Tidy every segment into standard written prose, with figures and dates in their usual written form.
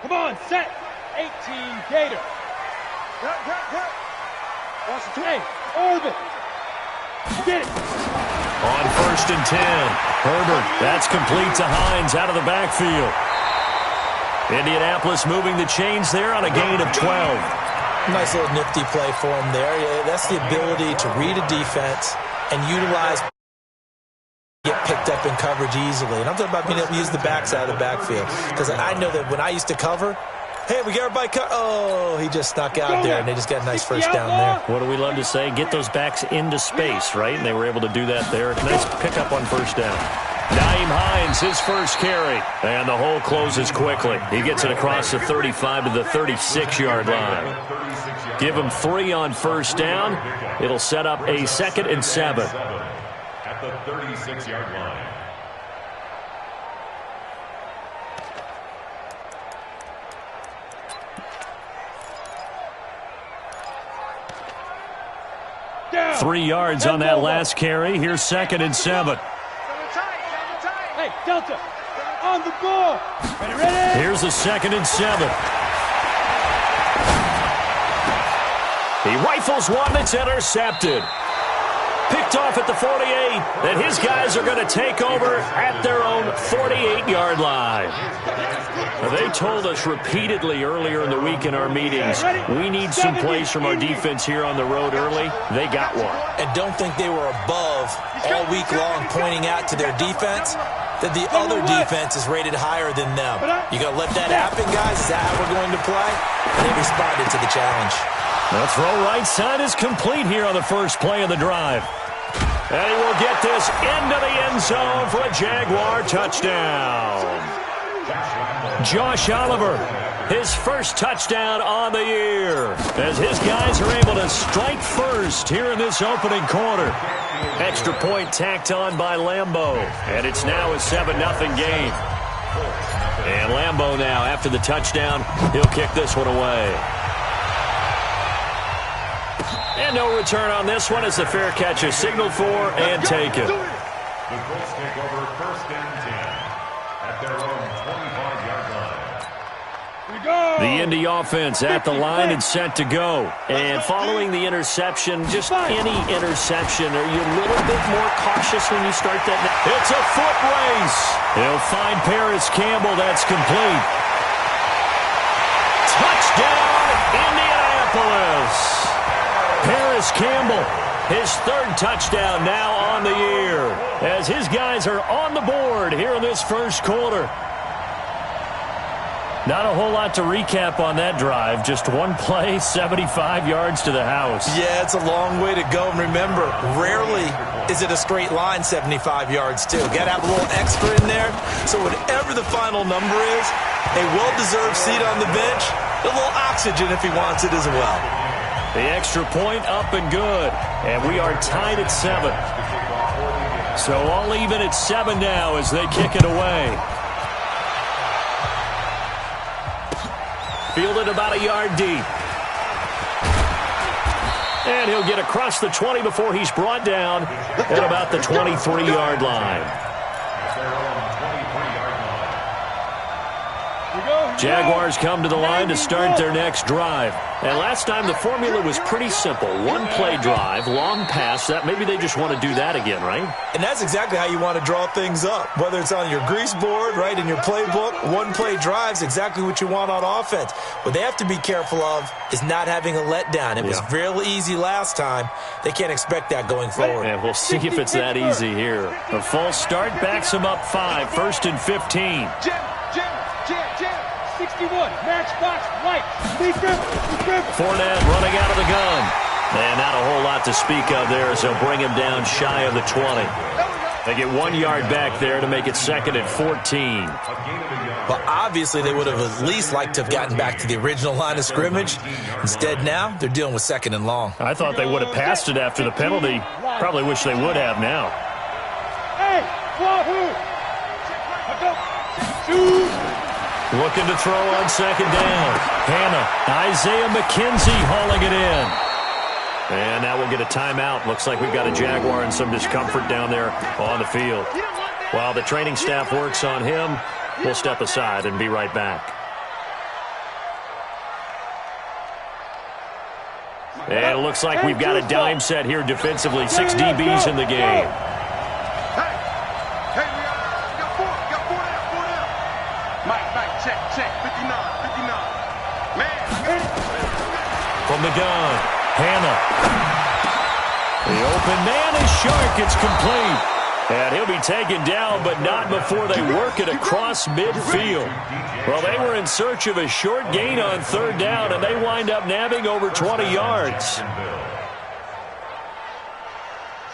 Come on, set. 18 Gator. Hey, Orbit. Get it. On 1st and 10. Herbert, that's complete to Hines out of the backfield. Indianapolis moving the chains there on a gain of 12. Nice little nifty play for him there. Yeah, that's the ability to read a defense and utilize, get picked up in coverage easily. And I'm talking about being able to use the backside of the backfield. Because I know that when I used to cover, hey, we got everybody cut. Oh, he just snuck out there, and they just got a nice first down there. What do we love to say? Get those backs into space, right? And they were able to do that there. Nice pickup on first down. Nyheim Hines, his first carry. And the hole closes quickly. He gets it across the 35 to the 36-yard line. Give him 3 on first down. It'll set up a 2nd and 7. At the 36-yard line. Down. 3 yards on that last carry. Here's 2nd and 7. Hey, Delta, on the ball. Ready? Here's the 2nd and 7. He rifles one that's intercepted. Picked off at the 48, and his guys are going to take over at their own 48-yard line. They told us repeatedly earlier in the week in our meetings, we need some plays from our defense here on the road early. They got one. And don't think they were above all week long pointing out to their defense that the other defense is rated higher than them. You going to let that happen, guys? Is that how we're going to play? And they responded to the challenge. The throw right side is complete here on the first play of the drive. And he will get this into the end zone for a Jaguar touchdown. Josh Oliver, his first touchdown on the year, as his guys are able to strike first here in this opening quarter. Extra point tacked on by Lambeau, and it's now a 7-0 game. And Lambeau now, after the touchdown, he'll kick this one away. And no return on this one as the fair catch is signaled for and taken. The Colts take over 1st and 10 at their own 25-yard line. The Indy offense at the line and set to go. And following the interception, just any interception, are you a little bit more cautious when you start that? It's a foot race. He'll find Paris Campbell. That's complete. Touchdown, Indianapolis. Paris Campbell, his 3rd touchdown now on the year, as his guys are on the board here in this first quarter. Not a whole lot to recap on that drive. Just one play, 75 yards to the house. Yeah, it's a long way to go. And remember, rarely is it a straight line 75 yards, too. Got to have a little extra in there. So whatever the final number is, a well-deserved seat on the bench, a little oxygen if he wants it as well. The extra point up and good. And we are tied at 7. So all even at 7 now as they kick it away. Fielded about a yard deep. And he'll get across the 20 before he's brought down at about the 23-yard line. Jaguars come to the line to start their next drive. And last time the formula was pretty simple. One-play drive, long pass. That maybe they just want to do that again, right? And that's exactly how you want to draw things up. Whether it's on your grease board, right, in your playbook, one-play drive's exactly what you want on offense. What they have to be careful of is not having a letdown. It was real easy last time. They can't expect that going forward. And we'll see if it's that easy here. A false start backs him up 5, 1st and 15. Jam. 61, matchbox, right. Fournette running out of the gun. And not a whole lot to speak of there as they'll bring him down shy of the 20. They get 1 yard back there to make it 2nd and 14. Well, obviously they would have at least liked to have gotten back to the original line of scrimmage. Instead now, they're dealing with 2nd and long. I thought they would have passed it after the penalty. Probably wish they would have now. Hey, Wahoo! Looking to throw on 2nd down. Hannah, Isaiah McKenzie hauling it in. And now we'll get a timeout. Looks like we've got a Jaguar in some discomfort down there on the field. While the training staff works on him, we'll step aside and be right back. And it looks like we've got a dime set here defensively. 6 DBs in the game. From the gun, Hannah. The open man is Shark. It's complete. And he'll be taken down, but not before they work it across midfield. Well, they were in search of a short gain on 3rd down, and they wind up nabbing over 20 yards.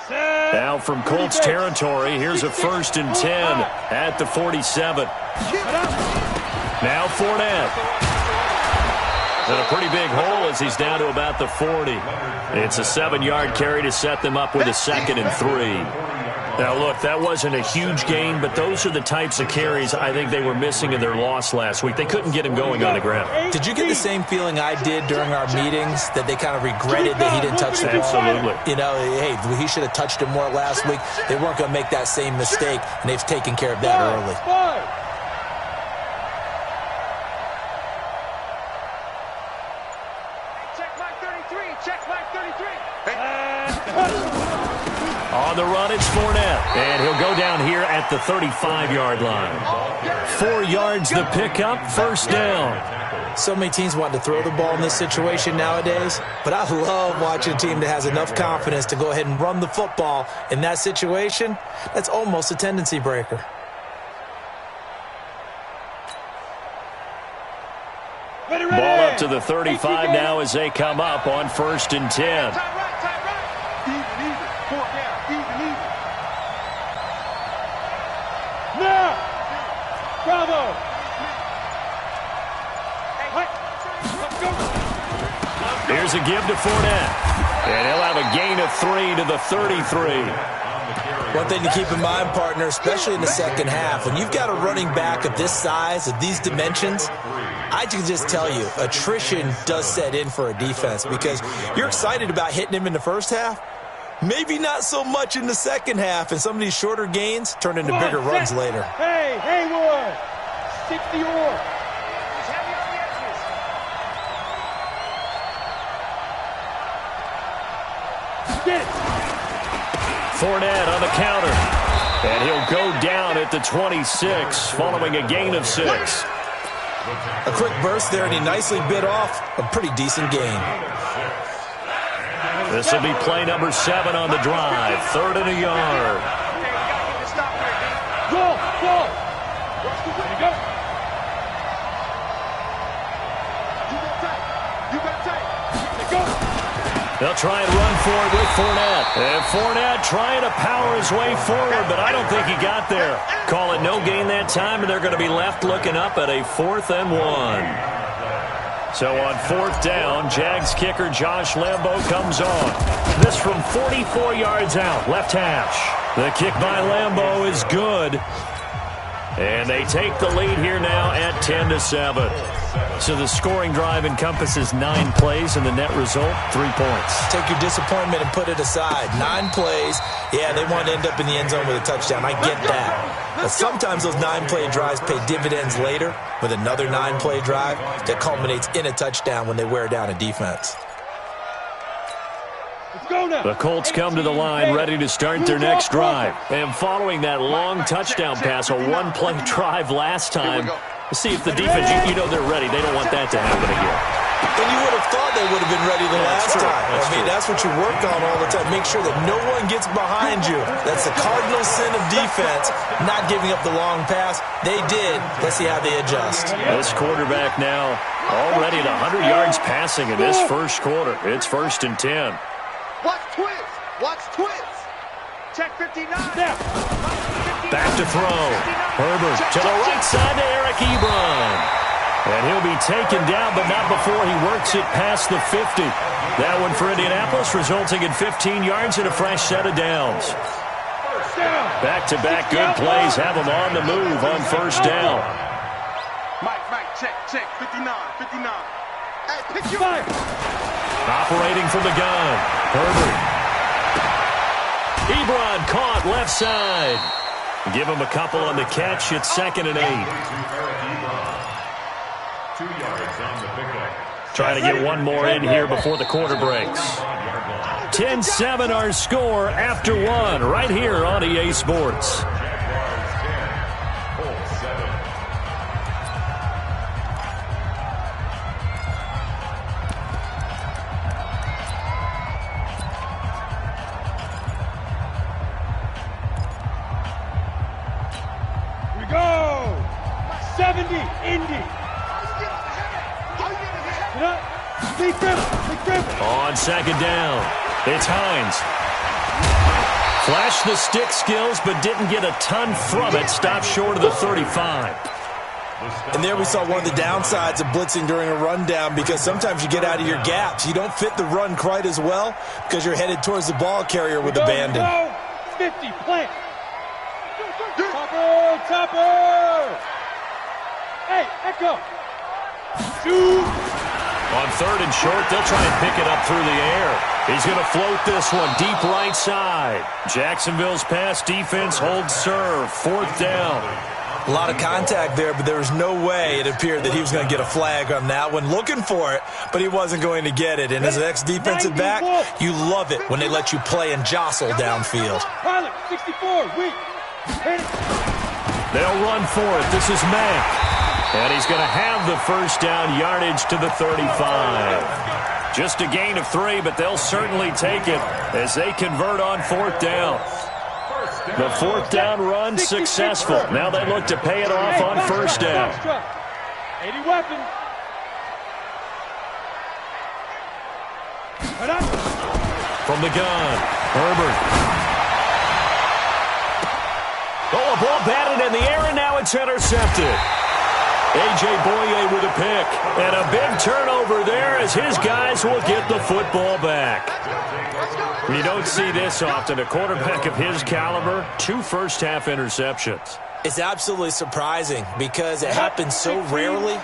Now from Colts territory, here's a 1st and 10 at the 47. Now Fournette. And a pretty big hole as he's down to about the 40. It's a 7-yard carry to set them up with a 2nd and 3. Now, look, that wasn't a huge gain, but those are the types of carries I think they were missing in their loss last week. They couldn't get him going on the ground. Did you get the same feeling I did during our meetings, that they kind of regretted that he didn't touch the ball? Absolutely. You know, hey, he should have touched him more last week. They weren't going to make that same mistake, and they've taken care of that early. On the run, it's Fournette. And he'll go down here at the 35-yard line. 4 yards the pickup, 1st down. So many teams want to throw the ball in this situation nowadays, but I love watching a team that has enough confidence to go ahead and run the football in that situation. That's almost a tendency breaker. Ball up to the 35 now as they come up on 1st and 10. Bravo! Here's a give to Fournette. And he'll have a gain of 3 to the 33. One thing to keep in mind, partner, especially in the second half, when you've got a running back of this size, of these dimensions, I can just tell you, attrition does set in for a defense because you're excited about hitting him in the first half. Maybe not so much in the second half, and some of these shorter gains turn into bigger runs later. Hey, Haywood! 60 or. He's heavy on the edges. Get it! Fournette on the counter. And he'll go down at the 26, following a gain of 6. A quick burst there, and he nicely bit off a pretty decent gain. This will be play number 7 on the drive. 3rd and a yard. Go! There you go. They'll try and run for it with Fournette. And Fournette trying to power his way forward, but I don't think he got there. Call it no gain that time, and they're going to be left looking up at a 4th and 1. So on 4th down, Jags kicker Josh Lambo comes on. This from 44 yards out, left hash. The kick by Lambo is good. And they take the lead here now at 10-7. So the scoring drive encompasses 9 plays, and the net result, 3 points. Take your disappointment and put it aside. 9 plays. Yeah, they want to end up in the end zone with a touchdown. I get that. But sometimes those 9-play drives pay dividends later with another 9-play drive that culminates in a touchdown when they wear down a defense. The Colts come to the line ready to start their next drive. And following that long touchdown pass, a 1-play drive last time, see if the defense, you know they're ready. They don't want that to happen again. And you would have thought they would have been ready the last time. That's what you work on all the time. Make sure that no one gets behind you. That's the cardinal sin of defense, not giving up the long pass. They did. Let's see how they adjust. This quarterback now already at 100 yards passing in this first quarter. It's 1st and 10. Watch twins! Watch twins! Check 59. Back to throw. Herbert to the right side to Eric Ebron. And he'll be taken down, but not before he works it past the 50. That one for Indianapolis, resulting in 15 yards and a fresh set of downs. Back-to-back good plays have them on the move on 1st down. Mike, check, 59. Hey, pick your fire. Operating from the gun. Herbert. Ebron caught left side. Give him a couple on the catch. It's 2nd and 8. 2 yards on the pickup. Trying to get one more in here before the quarter breaks. 10-7 our score after one right here on EA Sports. We go! 70, Indy! On second down, it's Hines. Flashed the stick skills, but didn't get a ton from it. Stopped short of the 35. And there we saw one of the downsides of blitzing during a rundown, because sometimes you get out of your gaps. You don't fit the run quite as well because you're headed towards the ball carrier with abandon. 50, plant. Topper! Hey, Echo! Shoot! On third and short, they'll try and pick it up through the air. He's going to float this one deep right side. Jacksonville's pass defense holds serve. Fourth down. A lot of contact there, but there was no way it appeared that he was going to get a flag on that one. Looking for it, but he wasn't going to get it. And as an ex-defensive back, you love it when they let you play and jostle downfield. Pilot, 64, weak. They'll run for it. This is Mack. And he's going to have the first down yardage to the 35. Just a gain of 3, but they'll certainly take it as they convert on fourth down. The fourth down run successful. Now they look to pay it off on first down. 80 weapons. From the gun, Herbert. Oh, a ball batted in the air, and now it's intercepted. A.J. Boye with a pick. And a big turnover there as his guys will get the football back. You don't see this often. A quarterback of his caliber, 2 first-half interceptions. It's absolutely surprising because it happens so rarely.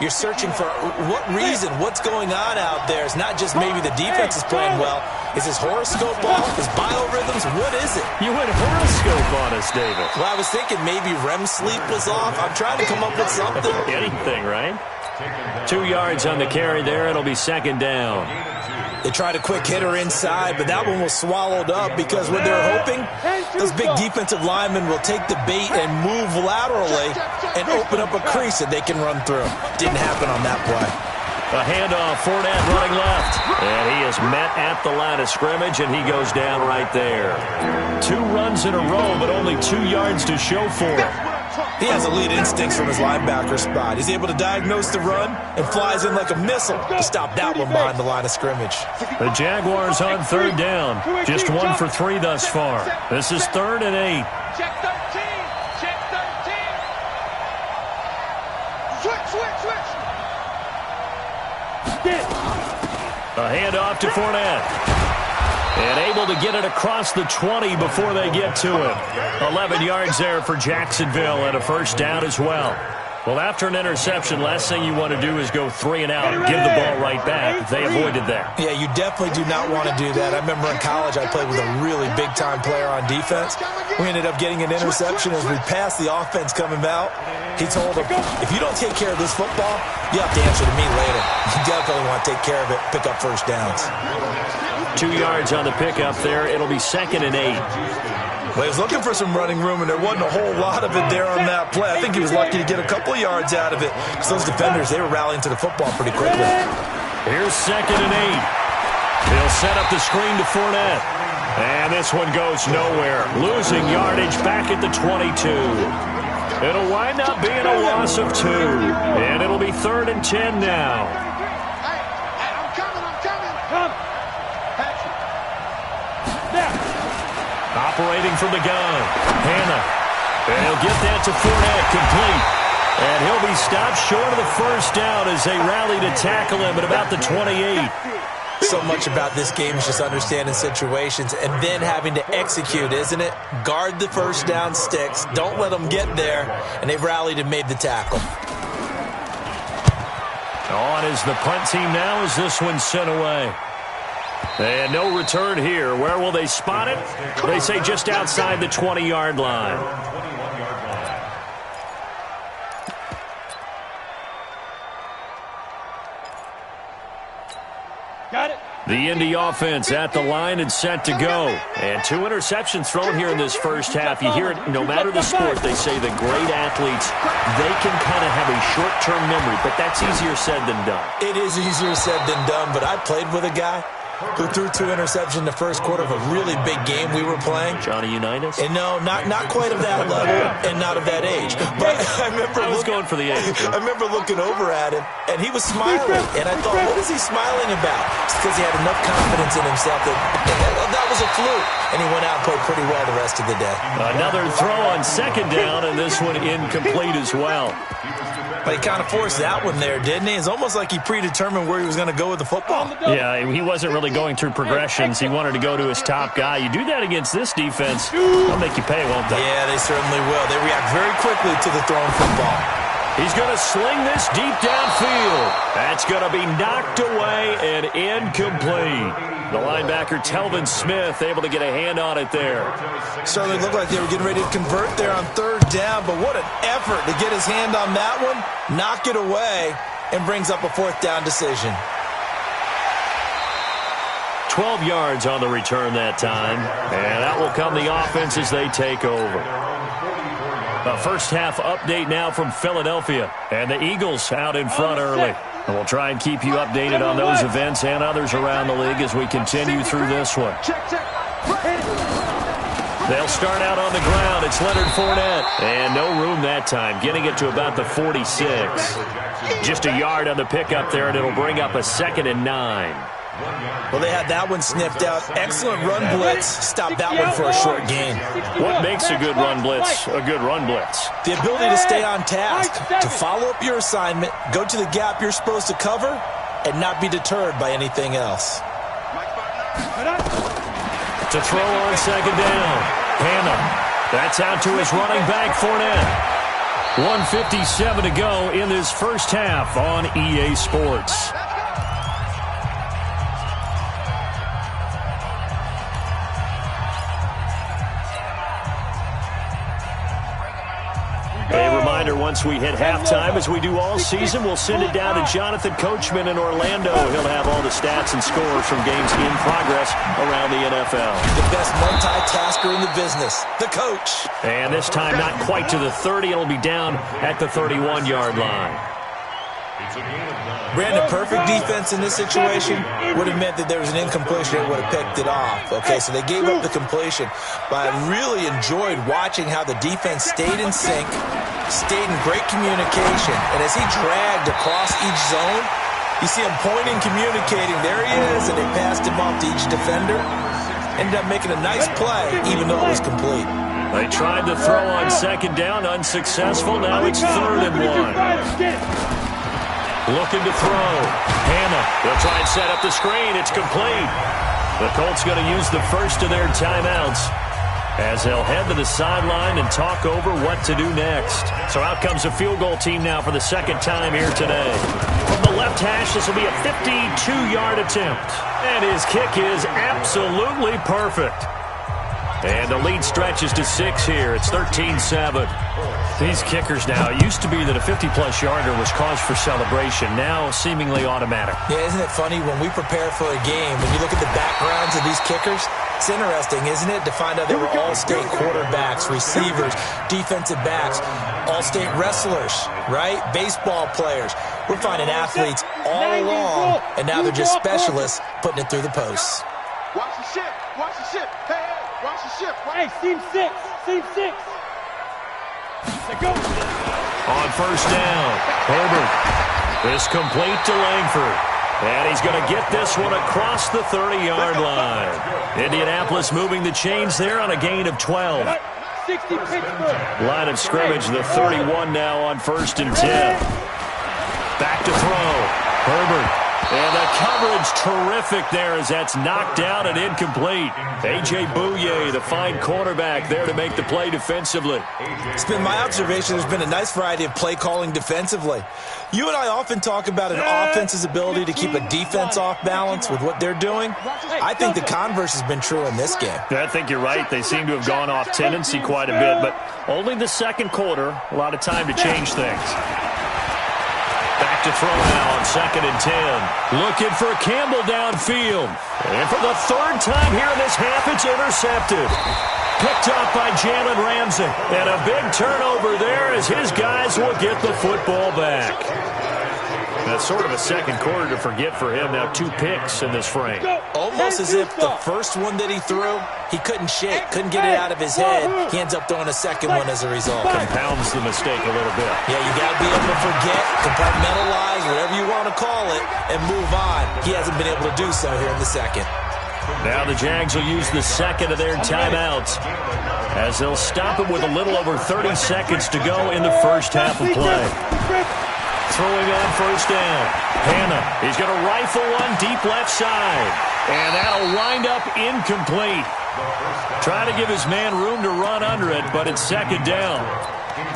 You're searching for what reason, what's going on out there. It's not just maybe the defense is playing well. Is his horoscope off? His biorhythms? What is it? You went horoscope on us, David. Well, I was thinking maybe REM sleep was off. I'm trying to come up with something. Anything, right? 2 yards on the carry there. It'll be second down. They tried a quick hitter inside, but that one was swallowed up because what they're hoping, those big defensive linemen will take the bait and move laterally and open up a crease that they can run through. Didn't happen on that play. A handoff, Fournette running left. And he is met at the line of scrimmage, and he goes down right there. 2 runs in a row, but only 2 yards to show for it. He has elite instincts from his linebacker spot. He's able to diagnose the run and flies in like a missile to stop that one behind the line of scrimmage. The Jaguars on third down. Just 1 for 3 thus far. This is 3rd and 8. Check 13. Check 13. Switch. A handoff to Fournette. And able to get it across the 20 before they get to it. 11 yards there for Jacksonville and a first down as well. Well, after an interception, last thing you want to do is go 3 and out and give the ball right back. They avoided that. Yeah, you definitely do not want to do that. I remember in college I played with a really big-time player on defense. We ended up getting an interception as we passed the offense coming out. He told him, if you don't take care of this football, you have to answer to me later. You definitely want to take care of it, pick up first downs. 2 yards on the pickup there. It'll be 2nd and 8. Well, he was looking for some running room, and there wasn't a whole lot of it there on that play. I think he was lucky to get a couple of yards out of it. Because those defenders, they were rallying to the football pretty quickly. Here's 2nd and 8. He'll set up the screen to Fournette. And this one goes nowhere. Losing yardage back at the 22. It'll wind up being a loss of 2. And it'll be 3rd and 10 now. Hey, I'm coming. Come. Operating from the gun, Hannah. And he'll get that to Fournette, complete. And he'll be stopped short of the first down as they rally to tackle him at about the 28. So much about this game is just understanding situations and then having to execute, isn't it? Guard the first down sticks. Don't let them get there. And they've rallied and made the tackle. On is the punt team now as this one's sent away. And no return here. Where will they spot it? They say just outside the 20-yard line. The Indy offense at the line and set to go. And 2 interceptions thrown here in this first half. You hear it, no matter the sport, they say that great athletes, they can kind of have a short-term memory, but that's easier said than done. It is easier said than done, but I played with a guy who threw 2 interceptions in the first quarter of a really big game we were playing. Johnny Unitas? And no, not quite of that level and not of that age. But I was going for the age. I remember looking over at him, and he was smiling. And I thought, what is he smiling about? It's because he had enough confidence in himself that was a fluke. And he went out and played pretty well the rest of the day. Another throw on second down, and this one incomplete as well. But he kind of forced that one there, didn't he? It's almost like he predetermined where he was going to go with the football. Yeah, he wasn't really going through progressions. He wanted to go to his top guy. You do that against this defense, they'll make you pay, won't they? Yeah, they certainly will. They react very quickly to the thrown football. He's going to sling this deep downfield. That's going to be knocked away and incomplete. The linebacker, Telvin Smith, able to get a hand on it there. Certainly looked like they were getting ready to convert there on third down, but what an effort to get his hand on that one, knock it away, and brings up a fourth down decision. 12 yards on the return that time, and that will come the offense as they take over. A first half update now from Philadelphia, and the Eagles out in front early. And we'll try and keep you updated on those events and others around the league as we continue through this one. They'll start out on the ground. It's Leonard Fournette. And no room that time, getting it to about the 46. Just a yard on the pickup there, and it'll bring up a 2nd and 9. Well, they had that one sniffed out. Excellent run blitz. Stop that one for a short gain. What makes a good run blitz a good run blitz? The ability to stay on task, to follow up your assignment, go to the gap you're supposed to cover, and not be deterred by anything else. To throw on second down. Hannah. That's out to his running back, Fournette. 1:57 to go in this first half on EA Sports. A reminder, once we hit halftime, as we do all season, we'll send it down to Jonathan Coachman in Orlando. He'll have all the stats and scores from games in progress around the NFL. The best multitasker in the business, the coach. And this time not quite to the 30. It'll be down at the 31-yard line. Brandon, perfect defense in this situation would have meant that there was an incompletion and would have picked it off. Okay, so they gave up the completion. But I really enjoyed watching how the defense stayed in sync, stayed in great communication. And as he dragged across each zone, you see him pointing, communicating. There he is, and they passed him off to each defender. Ended up making a nice play, even though it was complete. They tried to throw on second down, unsuccessful. Now it's 3rd and 1. Looking to throw. Hannah. They'll try and set up the screen. It's complete. The Colts going to use the first of their timeouts as they'll head to the sideline and talk over what to do next. So out comes a field goal team now for the second time here today. From the left hash, this will be a 52-yard attempt. And his kick is absolutely perfect. And the lead stretches to 6 here. It's 13-7. These kickers now, it used to be that a 50-plus yarder was cause for celebration. Now seemingly automatic. Yeah, isn't it funny when we prepare for a game, when you look at the backgrounds of these kickers, it's interesting, isn't it, to find out they were all-state quarterbacks, receivers, defensive backs, all-state wrestlers, right? Baseball players. We're finding athletes all along, and now they're just specialists putting it through the posts. Watch the ship. Watch the ship. Hey, watch the ship. Hey, Team 6. Team 6. Go. On first down, Herbert is complete to Langford. And he's going to get this one across the 30-yard line. Indianapolis moving the chains there on a gain of 12. 60 Pittsburgh. Line of scrimmage, the 31 now on 1st and 10. Back to throw. Herbert. And the coverage terrific there as that's knocked out and incomplete. A.J. Bouye, the fine cornerback, there to make the play defensively. It's been my observation there's been a nice variety of play calling defensively. You and I often talk about an offense's ability to keep a defense off balance with what they're doing. I think the converse has been true in this game. I think you're right. They seem to have gone off tendency quite a bit, but only the second quarter, a lot of time to change things. Back back to throw now on 2nd and 10. Looking for Campbell downfield. And for the 3rd time here in this half, it's intercepted. Picked up by Jalen Ramsey. And a big turnover there as his guys will get the football back. That's sort of a second quarter to forget for him. Now 2 picks in this frame. Almost as if the first one that he threw, he couldn't shake, couldn't get it out of his head. He ends up throwing a second one as a result. Compounds the mistake a little bit. Yeah, you got to be able to forget, compartmentalize, whatever you want to call it, and move on. He hasn't been able to do so here in the second. Now the Jags will use the second of their timeouts as they'll stop it with a little over 30 seconds to go in the first half of play. Throwing on 1st down. Hannah, he's going to rifle one deep left side. And that'll wind up incomplete. Trying to give his man room to run under it, but it's 2nd down.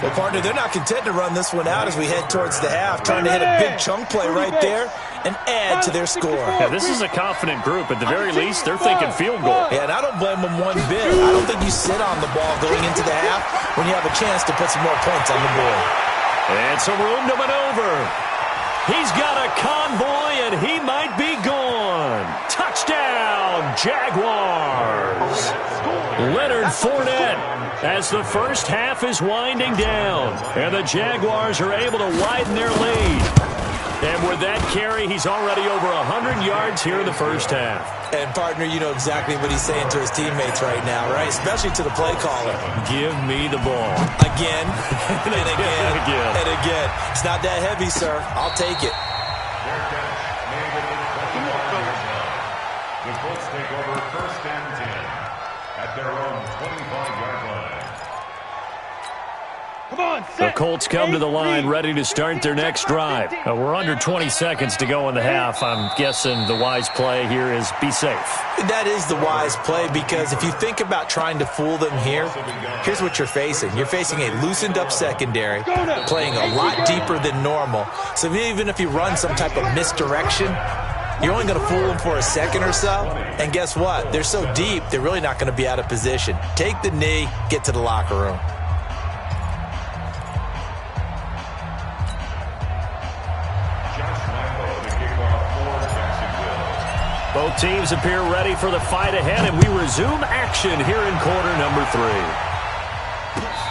Well, partner, they're not content to run this one out as we head towards the half, trying to hit a big chunk play right there and add to their score. Yeah, this is a confident group. At the very least, they're thinking field goal. Yeah, and I don't blame them one bit. I don't think you sit on the ball going into the half when you have a chance to put some more points on the board. And some room to maneuver. He's got a convoy, and he might be gone. Touchdown, Jaguars. Leonard Fournette as the first half is winding down. And the Jaguars are able to widen their lead. And with that carry, he's already over 100 yards here in the first half. And, partner, you know exactly what he's saying to his teammates right now, right? Especially to the play caller. Give me the ball. Again, and again, and again. It's not that heavy, sir. I'll take it. The Colts take over 1st and 10 at their own 25-yard line. The Colts come to the line ready to start their next drive. We're under 20 seconds to go in the half. I'm guessing the wise play here is be safe. That is the wise play because if you think about trying to fool them here, here's what you're facing. You're facing a loosened up secondary, playing a lot deeper than normal. So even if you run some type of misdirection, you're only going to fool them for a second or so. And guess what? They're so deep, they're really not going to be out of position. Take the knee, get to the locker room. Both teams appear ready for the fight ahead, and we resume action here in quarter number 3.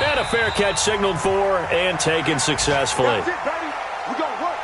And a fair catch signaled for and taken successfully. That's it, baby. We're going to work.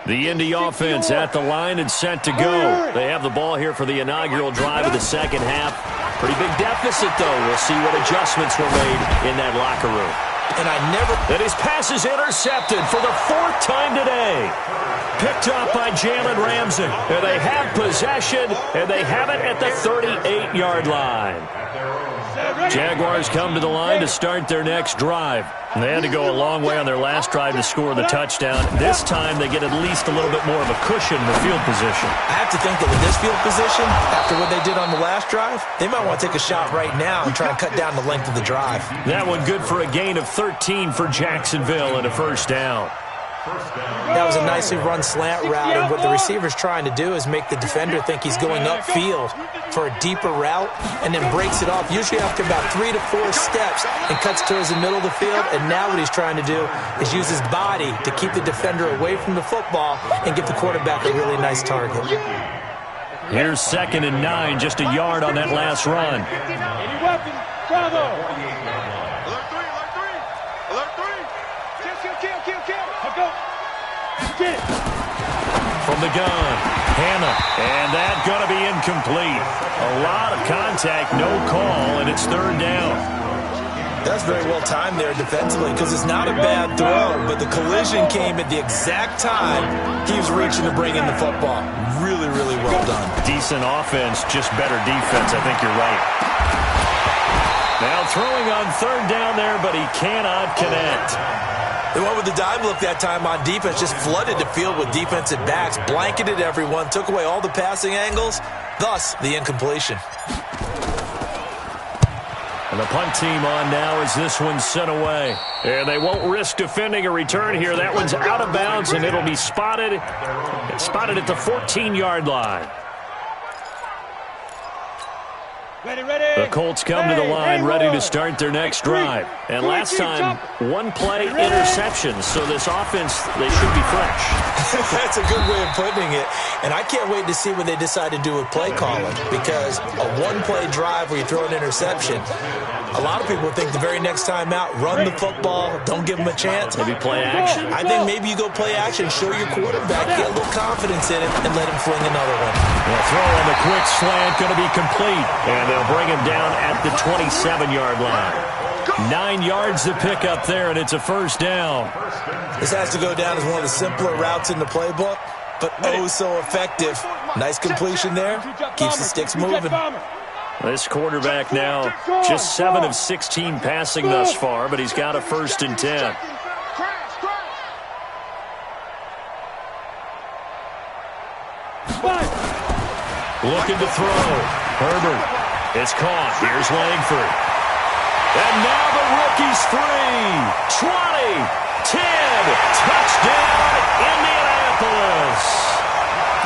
The Indy offense at the line and set to go. They have the ball here for the inaugural drive of the second half. Pretty big deficit, though. We'll see what adjustments were made in that locker room. And his pass is intercepted for the 4th time today. Picked up by Jalen Ramsey. And they have possession, and they have it at the 38-yard line. Jaguars come to the line to start their next drive. And they had to go a long way on their last drive to score the touchdown. This time they get at least a little bit more of a cushion in the field position. I have to think that with this field position, after what they did on the last drive, they might want to take a shot right now and try and cut down the length of the drive. That one good for a gain of 13 for Jacksonville and a 1st down. That was a nicely run slant route, and what the receiver's trying to do is make the defender think he's going upfield for a deeper route and then breaks it off, usually after about 3 to 4 steps, and cuts towards the middle of the field. And now what he's trying to do is use his body to keep the defender away from the football and give the quarterback a really nice target. Here's 2nd and 9, just a yard on that last run. Any weapons? Bravo. Alert 3. Kill. Go. Get it. From the gun, Hannah, and that's going to be incomplete. A lot of contact, no call, and it's 3rd down. That's very well timed there defensively because it's not a bad throw, but the collision came at the exact time he was reaching to bring in the football. Really, really well done. Decent offense, just better defense. I think you're right. Now throwing on 3rd down there, but he cannot connect. The one with the dime look that time on defense just flooded the field with defensive backs, blanketed everyone, took away all the passing angles, thus the incompletion. And The punt team on now as this one's sent away. And they won't risk defending a return here. That one's out of bounds, and it'll be spotted. It's spotted at the 14-yard line. The Colts come to the line ready to start their next drive. And last time, one-play interceptions, so this offense, they should be fresh. That's a good way of putting it. And I can't wait to see what they decide to do with play calling, because a one-play drive where you throw an interception, a lot of people think the very next time out, run the football, don't give them a chance. Maybe play action. I think maybe you go play action, show your quarterback, get a little confidence in it, and let him fling another one. The throw on the quick slant going to be complete, and they'll bring him down at the 27-yard line. 9 yards to pick up there, and it's a first down. This has to go down as one of the simpler routes in the playbook, but oh so effective. Nice completion there. Keeps the sticks moving. This quarterback now just 7 of 16 passing thus far, but he's got a 1st and 10. Looking to throw. Herbert. It's caught. Here's Langford. And now the rookie's free. 20, 10, touchdown, Indianapolis.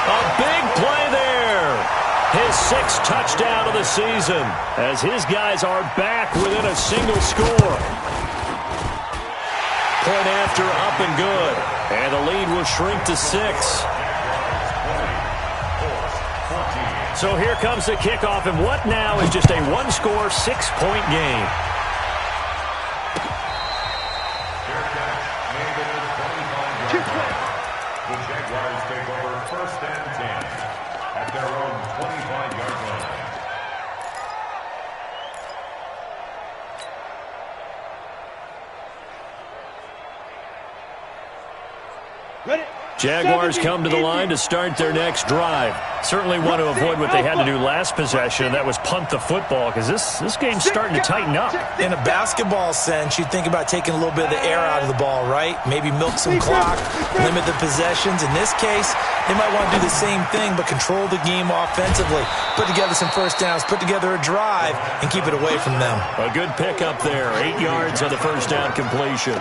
A big play there. His 6th touchdown of the season as his guys are back within a single score. Point after up and good. And the lead will shrink to 6. So here comes the kickoff, and what now is just a one-score, 6-point game. The Jaguars take over 1st and 10 at their own 25-yard line. Jaguars come to the line to start their next drive. Certainly want to avoid what they had to do last possession. That was punt the football, because this game's starting to tighten up. In a basketball sense, you think about taking a little bit of the air out of the ball, right? Maybe milk some clock, limit the possessions. In this case, they might want to do the same thing, but control the game offensively. Put together some first downs, put together a drive, and keep it away from them. A good pickup there. 8 yards on the first down completion.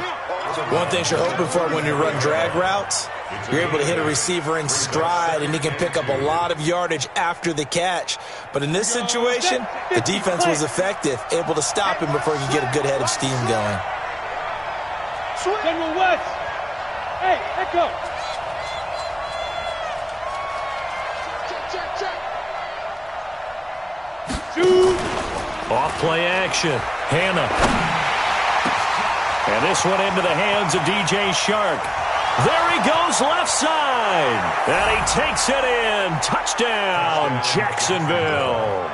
One thing you're hoping for when you run drag routes, you're able to hit a receiver in stride, and he can pick up a lot of yardage after the catch. But in this situation, the defense was effective, able to stop him before he could get a good head of steam going. General West. Hey, echo. Shoot. Off play action. Hannah. And this one into the hands of DJ Shark. There he goes left side. And he takes it in. Touchdown, Jacksonville.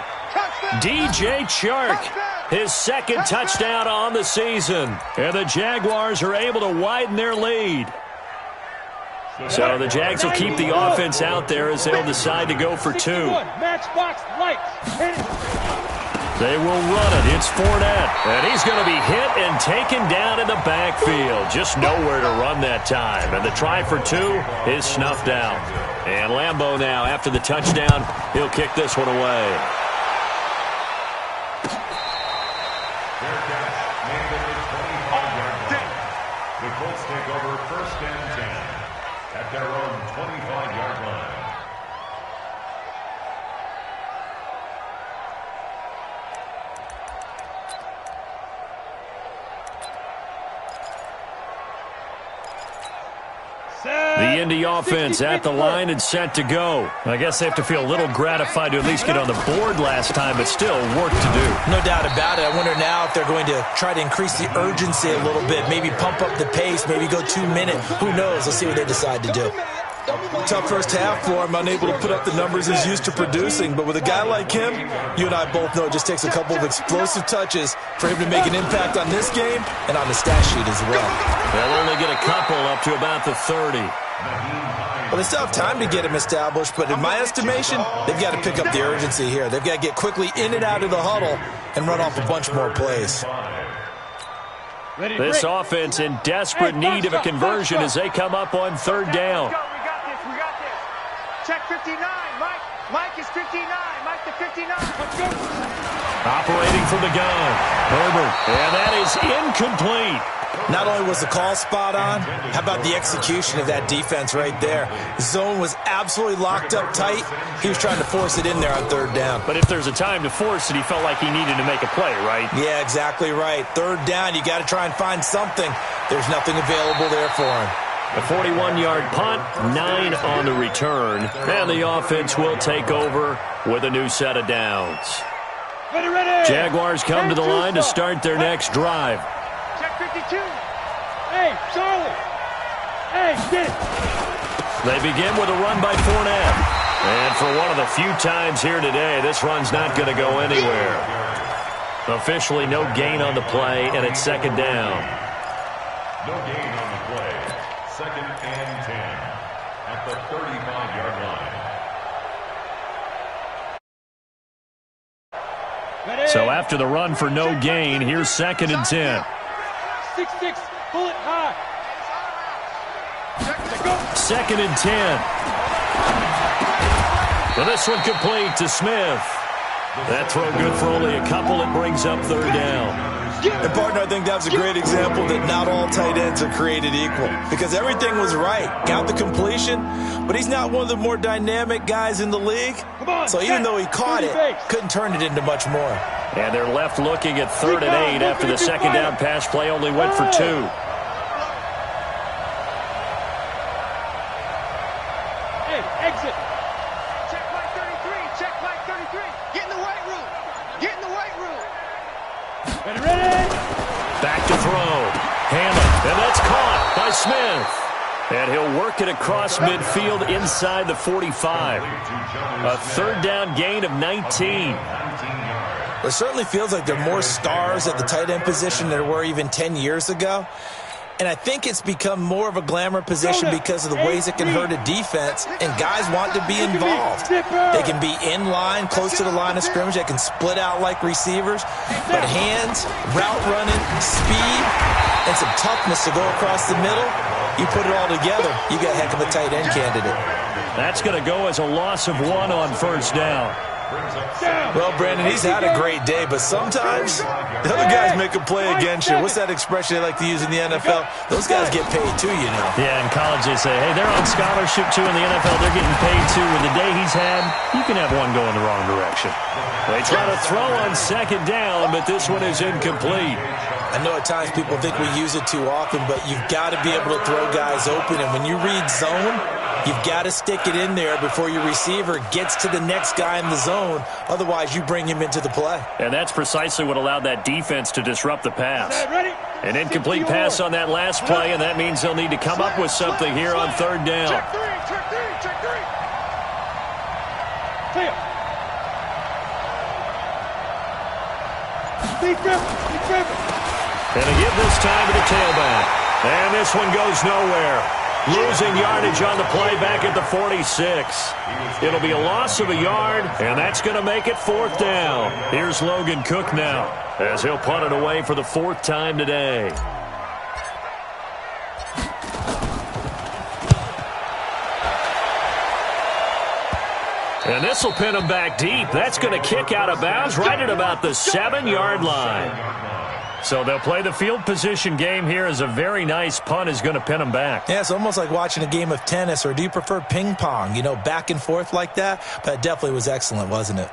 DJ Shark, his 2nd touchdown on the season. And the Jaguars are able to widen their lead. So the Jags will keep the offense out there as they'll decide to go for 2. Matchbox lights. They will run it. It's Fournette. And he's going to be hit and taken down in the backfield. Just nowhere to run that time. And the try for 2 is snuffed out. And Lambeau now, after the touchdown, he'll kick this one away. The Colts take over 1st and 10 at their own 25-yard line. The Indy offense at the line and set to go. I guess they have to feel a little gratified to at least get on the board last time, but still work to do. No doubt about it. I wonder now if they're going to try to increase the urgency a little bit, maybe pump up the pace, maybe go 2 minutes. Who knows? Let's see what they decide to do. Tough first half for him, unable to put up the numbers he's used to producing. But with a guy like him, you and I both know it just takes a couple of explosive touches for him to make an impact on this game and on the stat sheet as well. They'll only get a couple up to about the 30. Well, they still have time to get him established, but in my estimation, they've got to pick up the urgency here. They've got to get quickly in and out of the huddle and run off a bunch more plays. This offense in desperate need of a conversion as they come up on 3rd down. We got this. Check 59, Mike. Mike is 59. Mike to 59. Let's go. Operating from the gun, Herbert, and that is incomplete. Not only was the call spot on, how about the execution of that defense right there? Zone was absolutely locked up tight. He was trying to force it in there on third down. But if there's a time to force it, he felt like he needed to make a play, right? Yeah, exactly right. Third down, you got to try and find something. There's nothing available there for him. A 41-yard punt, 9 on the return, and the offense will take over with a new set of downs. Ready. Jaguars come to the line to start their next drive. Check 52. Hey, Charlie. Hey, get it. They begin with a run by Fournette. And for one of the few times here today, this run's not going to go anywhere. Officially no gain on the play, and it's second down. No gain on the play. Second and 10 at the 35-yard line. So after the run for no gain, here's second and 10. 6-6, pull it high. Second and 10. Well, this one complete to Smith. That throw good for only a couple. It brings up third down. And, partner, I think that's a great example that not all tight ends are created equal, because everything was right. Got the completion, but he's not one of the more dynamic guys in the league. So even though he caught it, couldn't turn it into much more. And they're left looking at 3rd and 8 after the second down pass play only went for 2. Hey, exit. Check Mike 33. Check Mike 33. Get in the white room. Get in the white room. Ready. Back to throw. Hammond, and that's caught by Smith. And he'll work it across midfield inside the 45. A third down gain of 19. It certainly feels like there are more stars at the tight end position than there were even 10 years ago. And I think it's become more of a glamour position because of the ways it can hurt a defense, and guys want to be involved. They can be in line, close to the line of scrimmage. They can split out like receivers. But hands, route running, speed, and some toughness to go across the middle, you put it all together, you got a heck of a tight end candidate. That's going to go as a loss of 1 on first down. Well, Brandon, he's had a great day, but sometimes the other guys make a play against you. What's that expression they like to use in the NFL? Those guys get paid too, you know. Yeah, in college they say, hey, they're on scholarship too. In the NFL, they're getting paid too. With the day he's had, you can have one going the wrong direction. They try to throw on second down, but this one is incomplete. I know at times people think we use it too often, but you've got to be able to throw guys open. And when you read zone, you've got to stick it in there before your receiver gets to the next guy in the zone. Otherwise, you bring him into the play. And that's precisely what allowed that defense to disrupt the pass. An incomplete pass on that last play, and that means they'll need to come up with something here on third down. Check three. Clear. Be careful. And a give this time to the tailback. And this one goes nowhere. Losing yardage on the play back at the 46. It'll be a loss of a yard, and that's going to make it 4th down. Here's Logan Cook now, as he'll punt it away for the 4th time today. And this will pin him back deep. That's going to kick out of bounds right at about the 7-yard line. So they'll play the field position game here as a very nice punt is going to pin them back. Yeah, it's almost like watching a game of tennis, or do you prefer ping pong? You know, back and forth like that? But it definitely was excellent, wasn't it?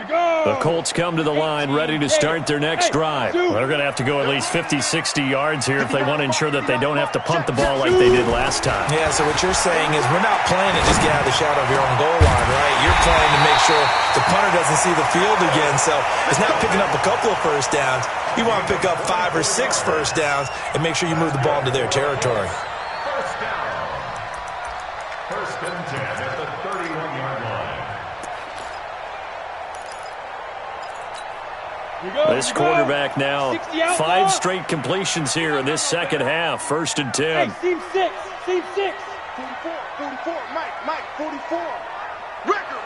The Colts come to the line ready to start their next drive. They're going to have to go at least 50, 60 yards here if they want to ensure that they don't have to punt the ball like they did last time. Yeah, so what you're saying is we're not playing to just get out of the shadow of your own goal line, right? You're playing to make sure the punter doesn't see the field again. So it's not picking up a couple of first downs. You want to pick up 5 or 6 first downs and make sure you move the ball into their territory. First down. First and 10 at the 31-yard line. This quarterback now, 5 straight completions here in this second half. 1st and 10. Hey, seam 6. 44, Mike, 44. Record.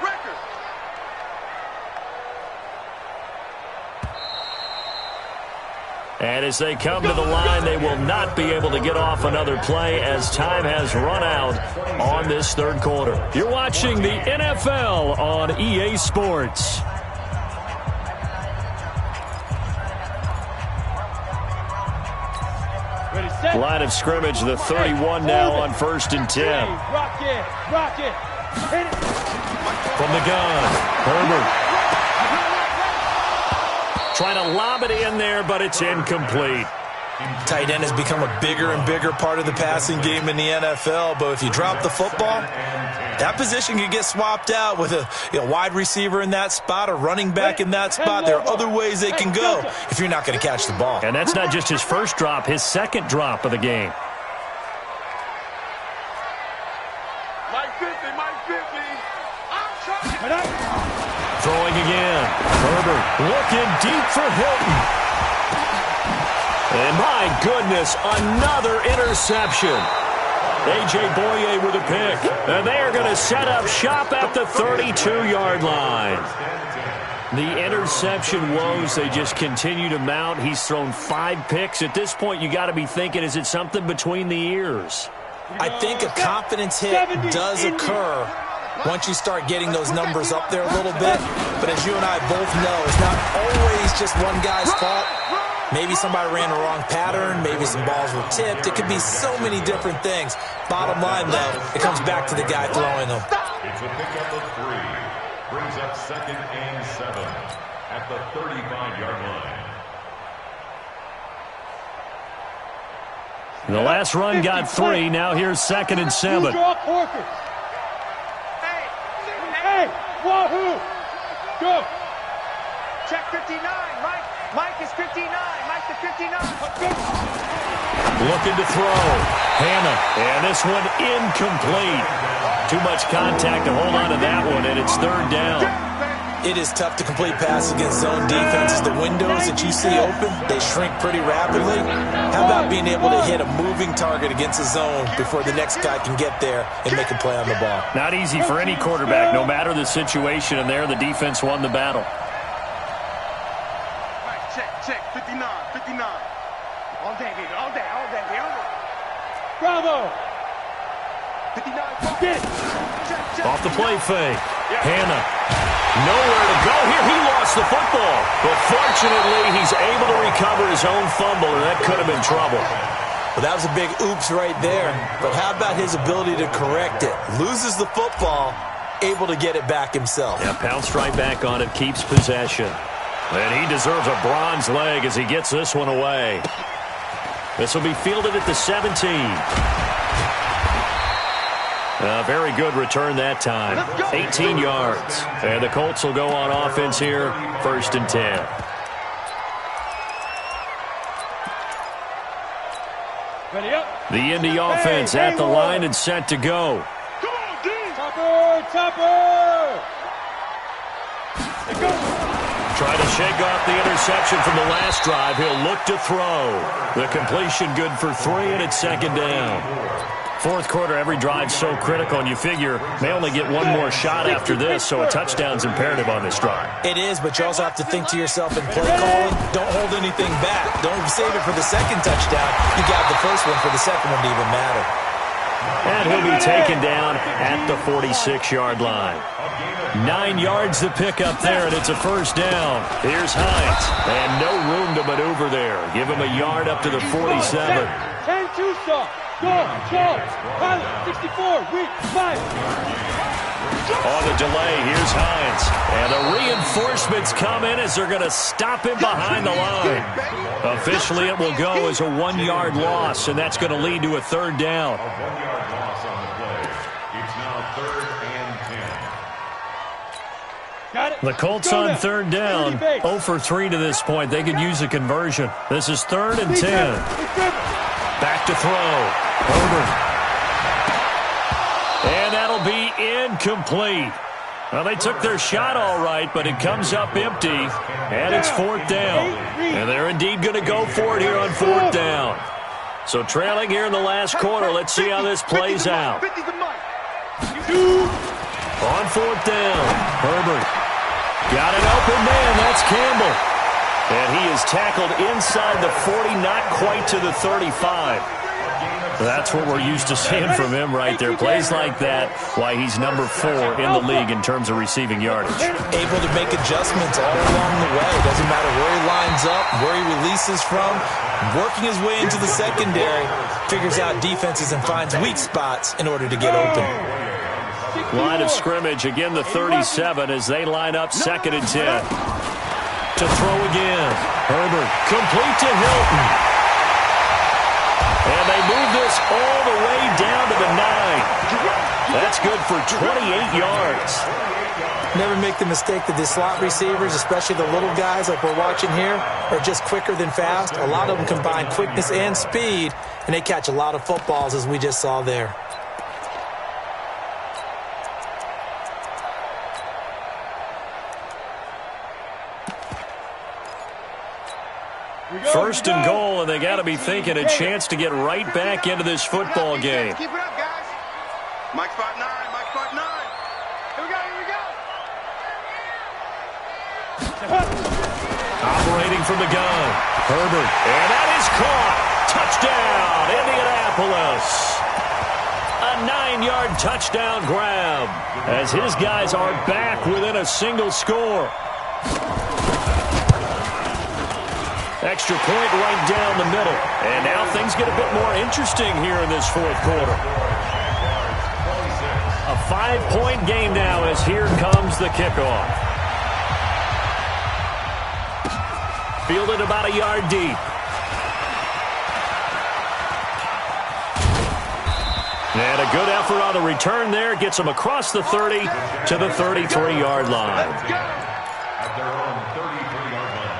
And as they come to the line, they will not be able to get off another play as time has run out on this third quarter. You're watching the NFL on EA Sports. Line of scrimmage, the 31 now on 1st and 10. Rock it. Hit it. From the gun, Herbert. Trying to lob it in there, but it's incomplete. Tight end has become a bigger and bigger part of the passing game in the NFL, but if you drop the football, that position can get swapped out with a wide receiver in that spot, a running back in that spot. There are other ways they can go if you're not going to catch the ball. And that's not just his first drop, his second drop of the game. Throwing again. Herbert looking deep for Hilton. And my goodness, another interception. A.J. Boye with a pick. And they are going to set up shop at the 32-yard line. The interception woes, they just continue to mount. He's thrown 5 picks. At this point, you got to be thinking, is it something between the ears? I think a confidence hit does occur once you start getting those numbers up there a little bit. But as you and I both know, it's not always just one guy's fault. Maybe somebody ran the wrong pattern. Maybe some balls were tipped. It could be so many different things. Bottom line, though, it comes back to the guy throwing them. It's a pickup of 3. Brings up 2nd and 7 at the 35-yard line. The last run got 3. Now here's 2nd and 7. Hey, wahoo! Go! Check 59, Mike. Mike is 59. Mike to 59. Looking to throw. Hannah. And this one incomplete. Too much contact to hold on to that one, and it's 3rd down. It is tough to complete passes against zone defenses. The windows that you see open, they shrink pretty rapidly. How about being able to hit a moving target against a zone before the next guy can get there and make a play on the ball? Not easy for any quarterback, no matter the situation, and there the defense won the battle. Check, 59. All day, baby, all day. Bravo! 59, get it! Check. Off the play fake. Hannah. Nowhere to go here. He lost the football. But fortunately, he's able to recover his own fumble, and that could have been trouble. Well, that was a big oops right there. But how about his ability to correct it? Loses the football, able to get it back himself. Yeah, pounced right back on it, keeps possession. And he deserves a bronze leg as he gets this one away. This will be fielded at the 17. Very good return that time. 18 yards. And the Colts will go on offense here, 1st and 10. Ready up. The Indy offense at the line and set to go. Come on, D. Topper. Trying to shake off the interception from the last drive. He'll look to throw. The completion good for 3, and it's 2nd down. 4th quarter, every drive so critical, and you figure they only get one more shot after this, so a touchdown's imperative on this drive. It is, but you also have to think to yourself in play calling, don't hold anything back. Don't save it for the second touchdown. You got the first one for the second one to even matter. And he'll be taken down at the 46-yard line. 9 yards to pick up there, and it's a 1st down. Here's Hines, and no room to maneuver there. Give him a yard up to the 47. 10-2 stop. Go, pilot, 64, weak, 5. On the delay, here's Hines. And the reinforcements come in as they're going to stop him behind the line. Officially, it will go as a 1-yard loss, and that's going to lead to a 3rd down. A 1-yard loss on the play. It's now 3rd and 10. Got it. The Colts on 3rd down. 0 for 3 to this point. They could use a conversion. This is 3rd and 10. Back to throw. Herbert. And that'll be incomplete. Well, they took their shot all right, but it comes up empty, and it's 4th down. And they're indeed going to go for it here on 4th down. So trailing here in the last quarter, let's see how this plays out. On 4th down, Herbert. Got an open man, that's Campbell. And he is tackled inside the 40, not quite to the 35. That's what we're used to seeing from him right there. Plays like that, why he's number 4 in the league in terms of receiving yardage. Able to make adjustments all along the way. Doesn't matter where he lines up, where he releases from. Working his way into the secondary, figures out defenses and finds weak spots in order to get open. Line of scrimmage, again the 37 as they line up 2nd and 10. To throw again. Herbert, complete to Hilton. And they move this all the way down to the 9. That's good for 28 yards. Never make the mistake that the slot receivers, especially the little guys like we're watching here, are just quicker than fast. A lot of them combine quickness and speed, and they catch a lot of footballs, as we just saw there. First and goal, and they got to be thinking a chance to get right back into this football game. Keep it up, guys. Mike spot 9. Mike spot 9. Here we go. Here we go. Operating from the gun. Herbert. And that is caught. Touchdown, Indianapolis. A 9-yard touchdown grab as his guys are back within a single score. Extra point right down the middle. And now things get a bit more interesting here in this 4th quarter. A 5-point game now as here comes the kickoff. Fielded about a yard deep. And a good effort on the return there. Gets them across the 30 to the 33-yard line. At their own 33-yard line.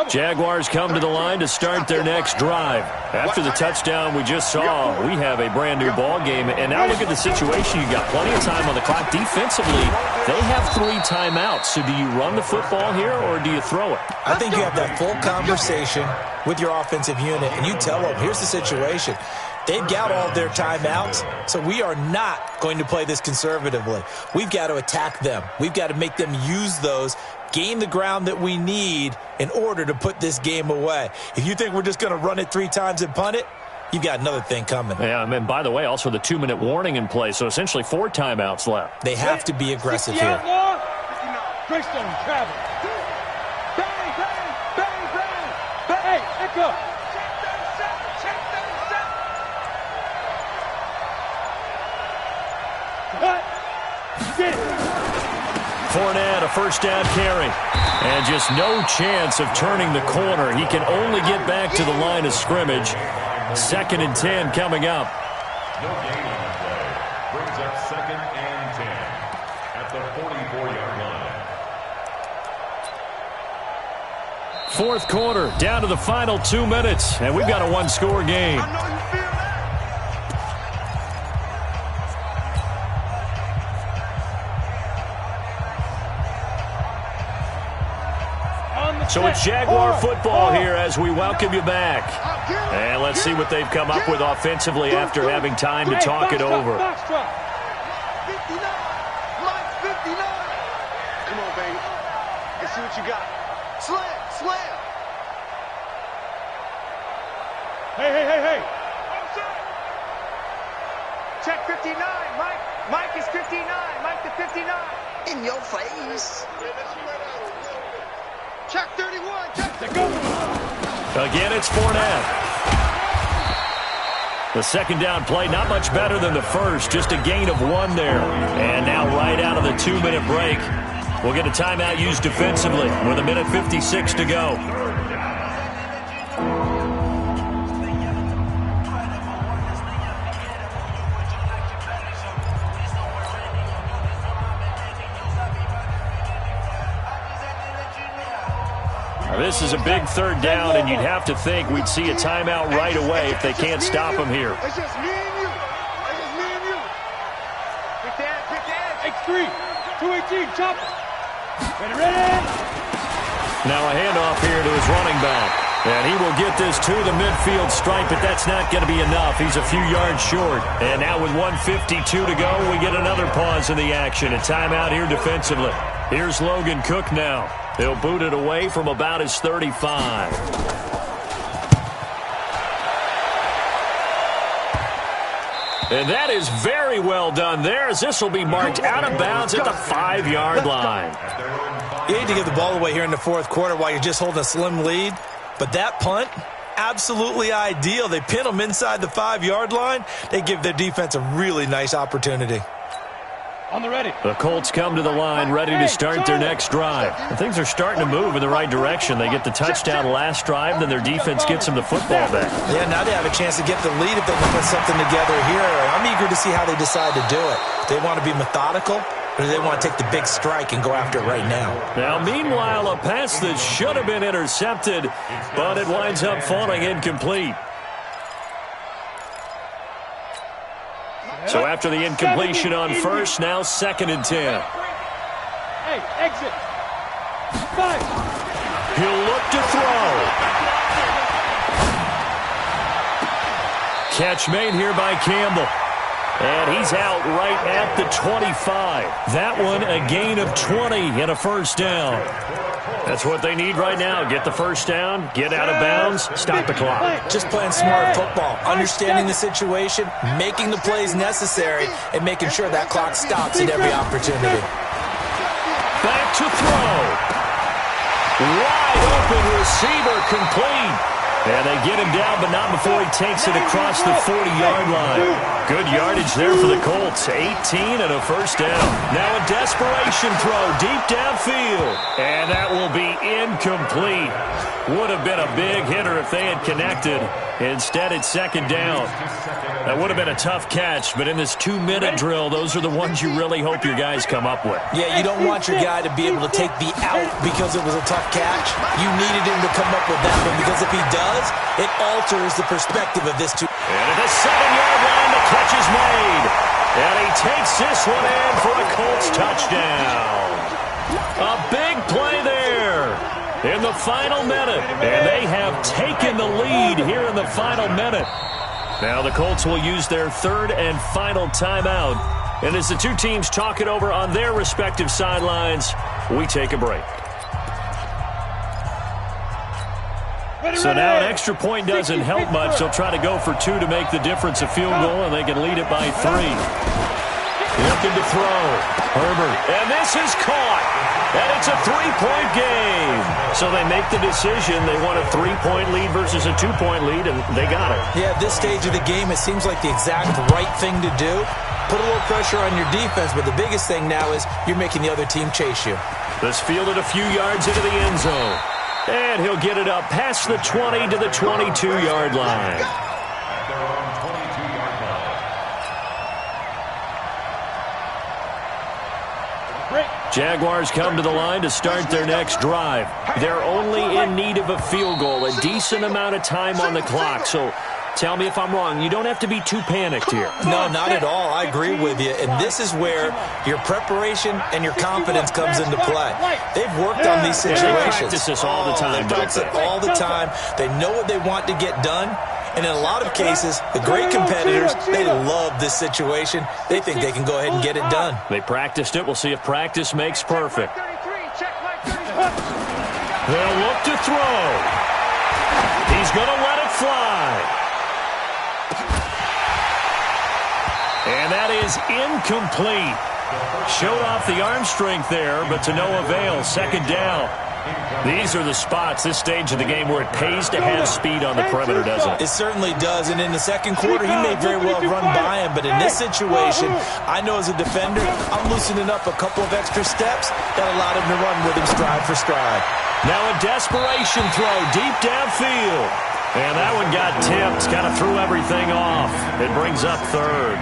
Jaguars come to the line to start their next drive. After the touchdown we just saw, we have a brand new ball game. And now look at the situation. You got plenty of time on the clock. Defensively, they have 3 timeouts. So do you run the football here or do you throw it? I think you have that full conversation with your offensive unit, and you tell them, here's the situation. They've got all their timeouts, so we are not going to play this conservatively. We've got to attack them. We've got to make them use those, gain the ground that we need in order to put this game away. If you think we're just going to run it 3 times and punt it, you've got another thing coming. Yeah, and by the way, also the 2-minute warning in play, so essentially 4 timeouts left. They have to be aggressive here. Greystone travel. Bang, bang, bang, bang. Hey, echo. Check those out. Get it. Fournette, a first down carry. And just no chance of turning the corner. He can only get back to the line of scrimmage. 2nd and 10 coming up. No gain on the play. Brings up 2nd and 10 at the 44-yard line. 4th quarter, down to the final 2 minutes. And we've got a 1-score game. I know you feel that. So it's Jaguar football here as we welcome you back. And let's see what they've come up with offensively after having time to talk it over. 59. Mike 59. Come on, baby. Let's see what you got. Slam, slam. Hey. Check 59. Mike is 59. Mike the 59. In your face. Check 31. Check the go. Again, it's Fournette. The 2nd down play, not much better than the first. Just a gain of 1 there. And now right out of the 2-minute break, we'll get a timeout used defensively with 1:56 to go. This is a big 3rd down, and you'd have to think we'd see a timeout right away if they can't stop him here. It's just me and you. It's just me and you. Pick that. X3. 218. Chopper. Ready. Now a handoff here to his running back. And he will get this to the midfield stripe, but that's not going to be enough. He's a few yards short. And now with 1:52 to go, we get another pause in the action. A timeout here defensively. Here's Logan Cook now. He'll boot it away from about his 35. And that is very well done there, as this will be marked out of bounds at the 5-yard line. You hate to give the ball away here in the fourth quarter while you're just holding a slim lead, but that punt, absolutely ideal. They pin them inside the 5-yard line. They give their defense a really nice opportunity. On the ready. The Colts come to the line ready to start their next drive. And things are starting to move in the right direction. They get the touchdown last drive, then their defense gets them the football back. Yeah, now they have a chance to get the lead if they can put something together here. I'm eager to see how they decide to do it. Do they want to be methodical, or do they want to take the big strike and go after it right now? Now, meanwhile, a pass that should have been intercepted, but it winds up falling incomplete. So after the incompletion on first, now 2nd and 10. Hey, exit. 5. He'll look to throw. Catch made here by Campbell. And he's out right at the 25. That one a gain of 20 and a first down. That's what they need right now. Get the first down, get out of bounds, stop the clock. Just playing smart football, understanding the situation, making the plays necessary, and making sure that clock stops at every opportunity. Back to throw. Wide open receiver complete. And they get him down, but not before he takes it across the 40-yard line. Good yardage there for the Colts. 18 and a first down. Now a desperation throw deep downfield. And that will be incomplete. Would have been a big hitter if they had connected. Instead, it's 2nd down. That would have been a tough catch, but in this 2-minute drill, those are the ones you really hope your guys come up with. Yeah, you don't want your guy to be able to take the out because it was a tough catch. You needed him to come up with that one, because if he does, it alters the perspective of this. And at the 7-yard line, the catch is made. And he takes this one in for a Colts touchdown. A big play there in the final minute. And they have taken the lead here in the final minute. Now the Colts will use their 3rd and final timeout. And as the two teams talk it over on their respective sidelines, we take a break. So now an extra point doesn't help much. They'll try to go for 2 to make the difference a field goal, and they can lead it by 3. Looking to throw. Herbert. And this is caught. And it's a 3-point game. So they make the decision. They want a 3-point lead versus a 2-point lead, and they got it. Yeah, at this stage of the game, it seems like the exact right thing to do. Put a little pressure on your defense, but the biggest thing now is you're making the other team chase you. This fielded a few yards into the end zone. And he'll get it up past the 20 to the 22-yard line. Jaguars come to the line to start their next drive. They're only in need of a field goal, a decent amount of time on the clock. So tell me if I'm wrong. You don't have to be too panicked here. No, not at all. I agree with you. And this is where your preparation and your confidence comes into play. They've worked on these situations. They practice this all the time, they practice it all the time. They know what they want to get done. And in a lot of cases, the great competitors, they love this situation. They think they can go ahead and get it done. They practiced it. We'll see if practice makes perfect. They'll look to throw. He's going to let it fly. And that is incomplete. Showed off the arm strength there, but to no avail. 2nd down. These are the spots, this stage of the game, where it pays to have speed on the perimeter, doesn't it? It certainly does, and in the second quarter, he may very well run by him, but in this situation, I know as a defender, I'm loosening up a couple of extra steps that allowed him to run with him stride for stride. Now a desperation throw deep downfield. And that one got tipped, kind of threw everything off. It brings up 3rd.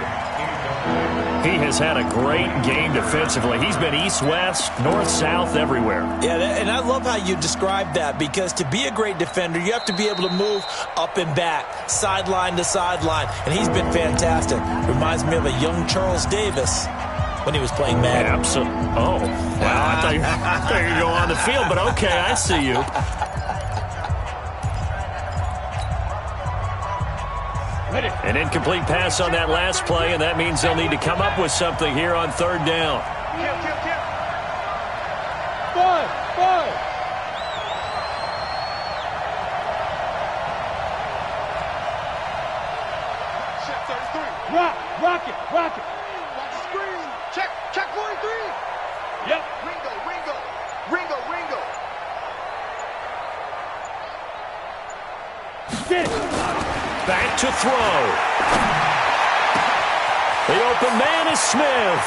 He has had a great game defensively. He's been east-west, north-south, everywhere. Yeah, and I love how you describe that, because to be a great defender, you have to be able to move up and back, sideline to sideline, and he's been fantastic. Reminds me of a young Charles Davis when he was playing Madden. Absolutely. Oh, wow, I thought you were going to go on the field, but okay, I see you. An incomplete pass on that last play, and that means they'll need to come up with something here on third down. Five. Rock it. Watch the screen. Check 43. Yep. Ringo. Get it. Back to throw. The open man is Smith.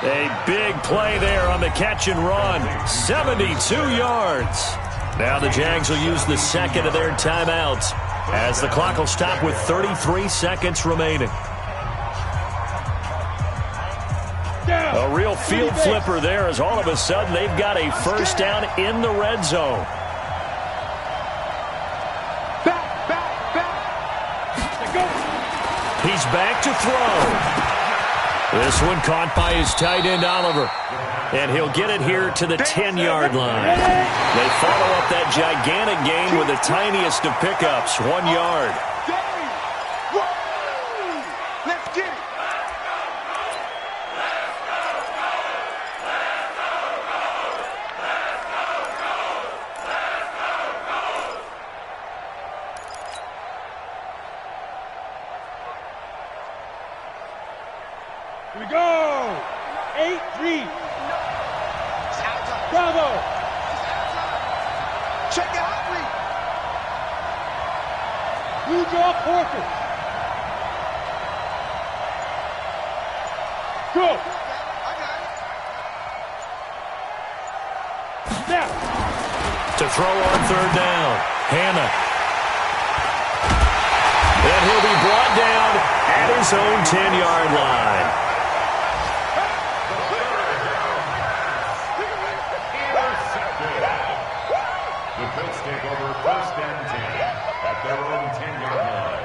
A big play there on the catch and run. 72 yards. Now the Jags will use the second of their timeouts as the clock will stop with 33 seconds remaining. A real field flipper there as all of a sudden they've got a first down in the red zone. He's back to throw. This one caught by his tight end, Oliver. And he'll get it here to the 10-yard line. They follow up that gigantic gain with the tiniest of pickups, 1 yard. Let's get it. Here we go. 8-3. Bravo. Check it out, Lee. You draw Porter. Go. I got it. Snap. To throw on third down. Hannah. And he'll be brought down at his own 10-yard line. Take over first and 10 at their own 10-yard line.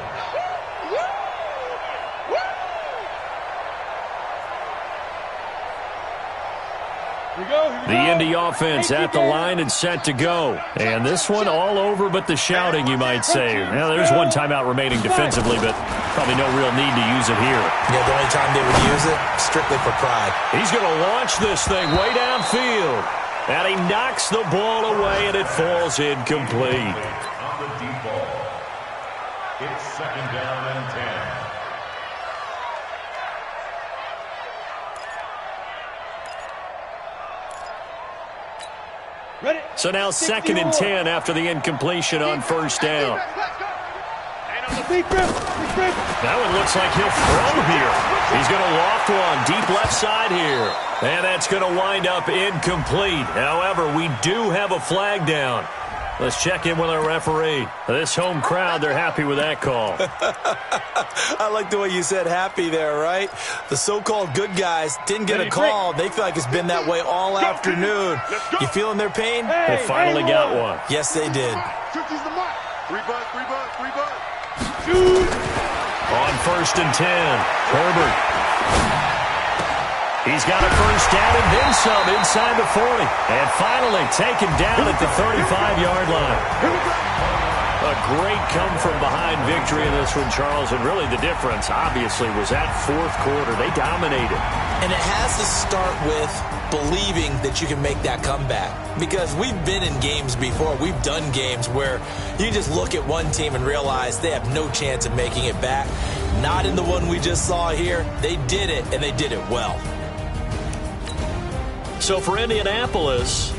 The Indy offense at the line and set to go. And this one all over but the shouting, you might say. Now, there's one timeout remaining defensively, but probably no real need to use it here. Yeah, the only time they would use it, strictly for pride. He's going to launch this thing way downfield. And he knocks the ball away, and it falls incomplete. On the deep ball, it's second down and 10. Ready? So now second and 10 after the incompletion on first down. That one looks like he'll throw here. He's going to loft one deep left side here. And that's going to wind up incomplete. However, we do have a flag down. Let's check in with our referee. This home crowd, they're happy with that call. I like the way you said happy there, right? The so-called good guys didn't get a call. They feel like it's been that way all afternoon. You feeling their pain? They finally got one. Yes, they did. On first and 10, Herbert. He's got a first down and then some inside the 40. And finally taken down at the 35-yard line. A great come-from-behind victory in this one, Charles. And really the difference, obviously, was that fourth quarter. They dominated. And it has to start with believing that you can make that comeback. Because we've been in games before. We've done games where you just look at one team and realize they have no chance of making it back. Not in the one we just saw here. They did it, and they did it well. So for Indianapolis,